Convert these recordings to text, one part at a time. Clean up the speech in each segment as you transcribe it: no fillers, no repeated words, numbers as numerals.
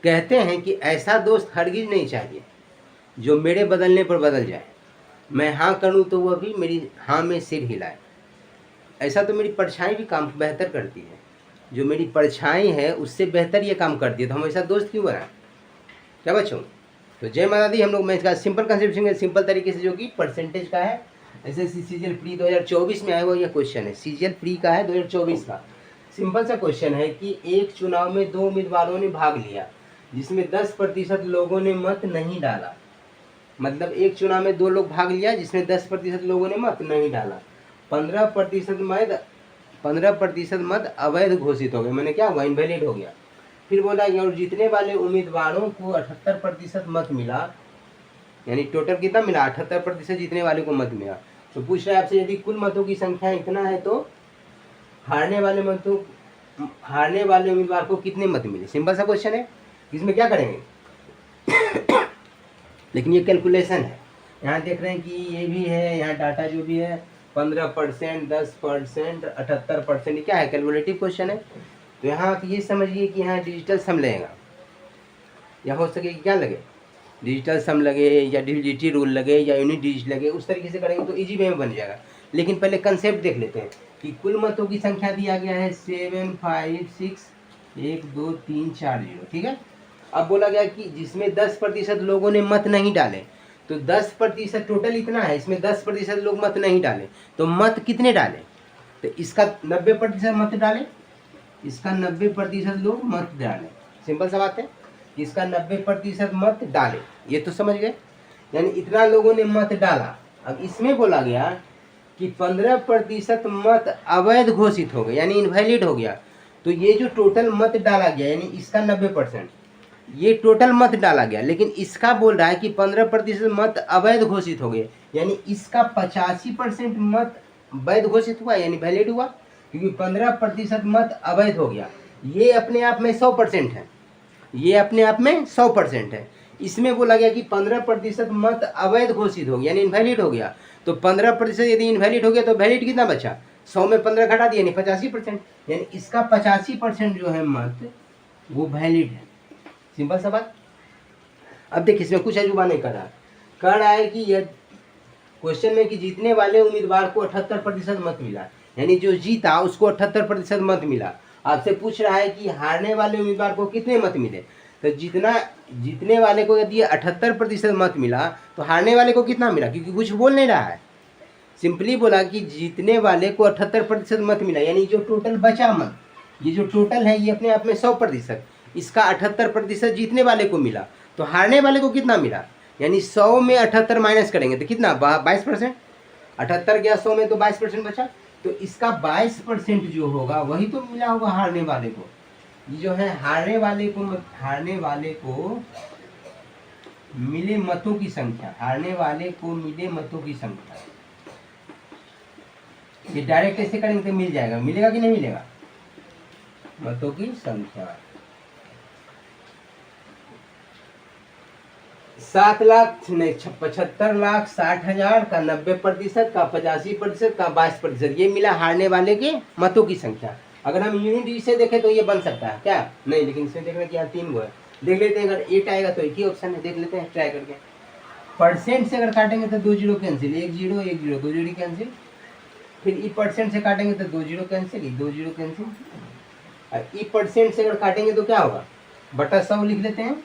कहते हैं कि ऐसा दोस्त हरगिज नहीं चाहिए जो मेरे बदलने पर बदल जाए, मैं हाँ करूँ तो वह भी मेरी हाँ में सिर हिलाए। ऐसा तो मेरी परछाई भी काम बेहतर करती है, जो मेरी परछाई है उससे बेहतर ये काम करती है, तो हम ऐसा दोस्त क्यों बनाएं। क्या बच्चों, तो जय माता दी। हम लोग मैं इसका सिंपल कंसेप्ट सीखेंगे, सिंपल तरीके से, जो कि परसेंटेज का है। ऐसे सीजीएल प्री 2024 में आया हुआ यह क्वेश्चन है, सीजीएल प्री का है 2024 का। सिंपल सा क्वेश्चन है कि एक चुनाव में 2 उम्मीदवारों ने भाग लिया जिसमें 10% लोगों ने मत नहीं डाला। मतलब एक चुनाव में 2 लोग भाग लिया जिसमें 10% लोगों ने मत नहीं डाला। 15% मत अवैध घोषित हो गए, मैंने क्या हुआ, इनवैलिड हो गया। फिर बोला और जीतने वाले उम्मीदवारों को 78% मत मिला, यानी टोटल कितना मिला, 78% जीतने वाले को मत मिला। तो पूछ रहा है आपसे, यदि कुल मतों की संख्या इतना है तो हारने वाले उम्मीदवार को कितने मत मिले। सिंपल सा क्वेश्चन है, इसमें क्या करेंगे लेकिन ये कैलकुलेशन है। यहाँ देख रहे हैं कि ये भी है, यहाँ डाटा जो भी है 15%, 10%, 78%, ये क्या है, कैलकुलेटिव क्वेश्चन है। तो यहाँ ये समझिए कि यहाँ डिजिटल सम लगेगा, या हो सके क्या लगे, डिजिटल सम लगे या डिजिटी रूल लगे या यूनिट डिजिट लगे, उस तरीके से करेंगे तो इजी वे में बन जाएगा। लेकिन पहले कंसेप्ट देख लेते हैं कि कुल मतों की संख्या दिया गया है 7, 5, 6, 1, 2, 3, 4, 0, ठीक है। अब बोला गया कि जिसमें 10% लोगों ने मत नहीं डाले, तो 10% टोटल इतना है, इसमें 10% लोग मत नहीं डाले, तो मत कितने डाले, तो इसका 90% मत डाले, इसका 90% लोग मत डाले। सिंपल सा बात है, इसका 90% मत डाले, ये तो समझ गए, यानी इतना लोगों ने मत डाला। अब इसमें बोला गया कि 15% मत अवैध घोषित हो गए, यानी इनवैलिड हो गया। तो ये जो टोटल मत डाला गया, यानी इसका 90%, ये टोटल मत डाला गया, लेकिन इसका बोल रहा है कि 15% मत अवैध घोषित हो गए, यानी इसका 85% मत वैध घोषित हुआ, यानी वैलिड हुआ, क्योंकि 15% मत अवैध हो गया। ये अपने आप में 100% है, ये अपने आप में 100% है। इसमें बोला गया कि 15% मत अवैध घोषित हो गया, यानी इनवैलिड हो गया। तो 15% यदि इनवैलिड हो गया तो वैलिड कितना बचा, 100 में 15 घटा दिया, यानी 85%, यानी इसका 85% जो है मत वो वैलिड है। सिंपल सा बात। अब देखिए इसमें कुछ अजूबा नहीं कह रहा है कि यह क्वेश्चन में कि जीतने वाले उम्मीदवार को 78% मत मिला, यानी जो जीता उसको 78% मत मिला। आपसे पूछ रहा है कि हारने वाले उम्मीदवार को कितने मत मिले, तो जीतने वाले को यदि 78% मत मिला तो हारने वाले को कितना मिला, क्योंकि कुछ बोल नहीं रहा है, सिंपली बोला कि जीतने वाले को 78% मत मिला, यानी जो टोटल बचा मत, ये जो टोटल है ये अपने आप में 100%, इसका 78% जीतने वाले को मिला, तो हारने वाले को कितना मिला, यानी 100 में 78 माइनस करेंगे तो कितना 22%, 78 गया 100 में तो 22% बचा, तो इसका 22% जो होगा वही तो मिला होगा हारने वाले को। ये जो है हारने वाले को मिले मतों की संख्या, हारने वाले को मिले मतों की संख्या, ये डायरेक्ट ऐसे करेंगे तो मिल जाएगा, मिलेगा कि नहीं मिलेगा, मतों की संख्या 7,75,60,000 का 90% का 85% का 22%, ये मिला हारने वाले के मतों की संख्या। अगर हम यूनिट से देखें तो ये बन सकता है क्या, नहीं, लेकिन इसमें देखना कि यहाँ 3 गो है, देख लेते हैं। अगर 8 आएगा तो एक ही ऑप्शन है, देख लेते हैं ट्राई करके। परसेंट से अगर काटेंगे तो 2 जीरो कैंसिल, 1 0 1 0 2 जीरो कैंसिल, फिर ई परसेंट से काटेंगे तो 2 जीरो कैंसिल, 2 जीरो कैंसिल, और ई परसेंट से अगर काटेंगे तो क्या होगा, बटा 100 लिख लेते हैं,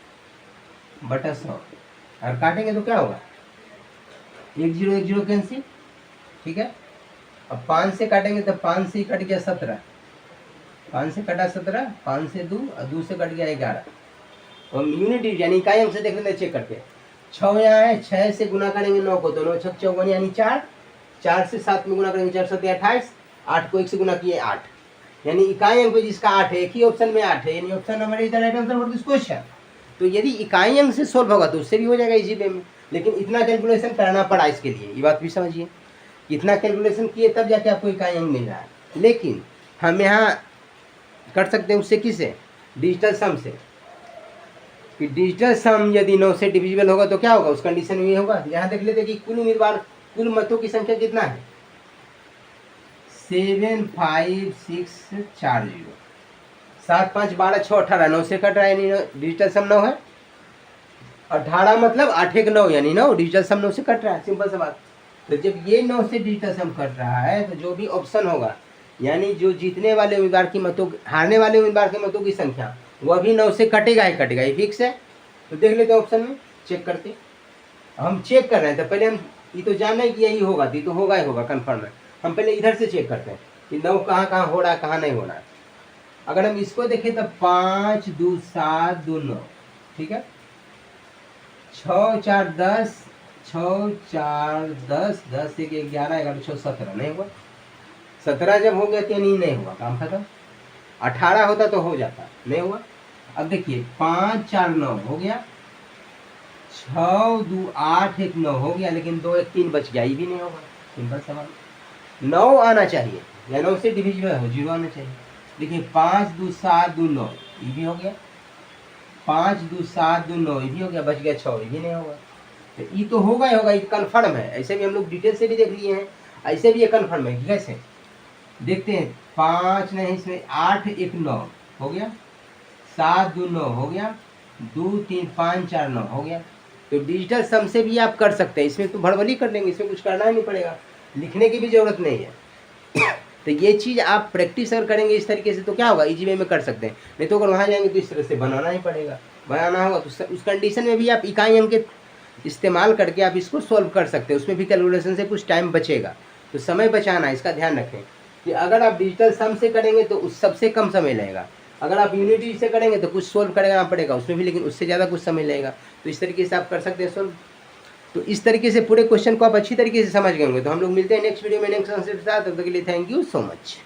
बटा 100, और काटेंगे तो क्या होगा 1 0 1 0 कैंसिल, ठीक है। अब 5 से काटेंगे तो 5 से ही कट गया 17, 5 से कटा 17, 5 से 2 और 2 से कट गया 11। और यूनिट यानी इकाई अंक से देख लेते हैं चेक करके, 6 यहाँ है, 6 से गुना करेंगे 9 को तो 9 6 54 यानी 4, 4 से 7 में गुना करेंगे 4 7 28, 8 को 1 से गुना किए 8, यानी इकाई अंक जिसका 8 है, एक ही ऑप्शन में 8 है, यानी option number is the right answer for this question. तो यदि इकाई अंक से सोल्व होगा तो उससे भी हो जाएगा इजी वे में, लेकिन इतना कैलकुलेशन करना पड़ा इसके लिए, ये बात भी समझिए, इतना कैलकुलेशन किए तब जाके आपको इकाई अंक मिल रहा है। लेकिन हम यहाँ कर सकते हैं उससे, किससे, डिजिटल सम से, कि डिजिटल सम यदि 9 से डिविजिबल होगा तो क्या होगा, उस कंडीशन में ये होगा। यहाँ देख लेते हैं कि कुल मतों की संख्या कितना है, 75640, 7 5 12 6 18 9 से कट रहा है, यानी डिजिटल सम 9 है। 18 मतलब 8 1 9 यानी 9, डिजिटल सम 9 से कट रहा है, सिंपल सा बात। तो जब ये 9 से डिजिटल सम कट रहा है तो जो भी ऑप्शन होगा, यानी जो जीतने वाले उम्मीदवार की मतों, हारने वाले उम्मीदवार के मतों की संख्या, वह भी 9 से कटेगा ही कटेगा, ये फिक्स है। तो देख लेते हैं ऑप्शन में, चेक करते। हम चेक कर रहे हैं तो पहले हम ये तो जान रहे हैं कि यही होगा, तो ये तो होगा ही होगा, कन्फर्म है। हम पहले इधर से चेक करते हैं कि 9 कहाँ कहाँ हो रहा है, कहाँ नहीं हो रहा है। अगर हम इसको देखें तो 5 2 7 2 9, ठीक है। 6 4 10, 6 4 10, 10 1 11 11 6 17, नहीं हुआ। 17 जब हो गया तो नहीं हुआ, काम खत्म। 18 होता तो हो जाता, नहीं हुआ। अब देखिए 5 4 9 हो गया, 6 2 8 1 9 हो गया, लेकिन 2 1 3 बच गया, ये भी नहीं होगा, सिंपल सवाल। 9 आना चाहिए, या 9 से डिविजिबल हो, 0 आना चाहिए। देखिए 5 2 7 2 9, ये भी हो गया। 5 2 7 2 9, ये भी हो गया, बच गया 6, ये भी नहीं होगा। तो ये तो होगा ही होगा, ये कन्फर्म है। ऐसे भी हम लोग डिटेल से भी देख लिए हैं, ऐसे भी ये कन्फर्म है। कैसे देखते हैं, 5 नहीं, इसमें 8 1 9 हो गया, 7 2 9 हो गया, 2 3 5 4 9 हो गया। तो डिजिटल सम से भी आप कर सकते हैं, इसमें तो भड़बड़ी कर लेंगे, इसमें कुछ करना ही नहीं पड़ेगा, लिखने की भी जरूरत नहीं है। तो ये चीज़ आप प्रैक्टिस अगर करेंगे इस तरीके से तो क्या होगा, इजी वे में कर सकते हैं। नहीं तो अगर वहाँ जाएंगे तो इस तरह से बनाना ही पड़ेगा, बनाना होगा। तो उस कंडीशन में भी आप इकाई अंक के इस्तेमाल करके आप इसको सॉल्व कर सकते हैं, उसमें भी कैलकुलेशन से कुछ टाइम बचेगा। तो समय बचाना, इसका ध्यान रखें कि अगर आप डिजिटल सम से करेंगे तो उस सबसे कम समय लगेगा, अगर आप यूनिटी से करेंगे तो कुछ सोल्व करना पड़ेगा उसमें भी, लेकिन उससे ज़्यादा कुछ समय लगेगा। तो इस तरीके से आप कर सकते हैं सोल्व। तो इस तरीके से पूरे क्वेश्चन को आप अच्छी तरीके से समझ गए होंगे। तो हम लोग मिलते हैं नेक्स्ट वीडियो में नेक्स्ट आंसर के साथ, तब तक के लिए थैंक यू सो मच।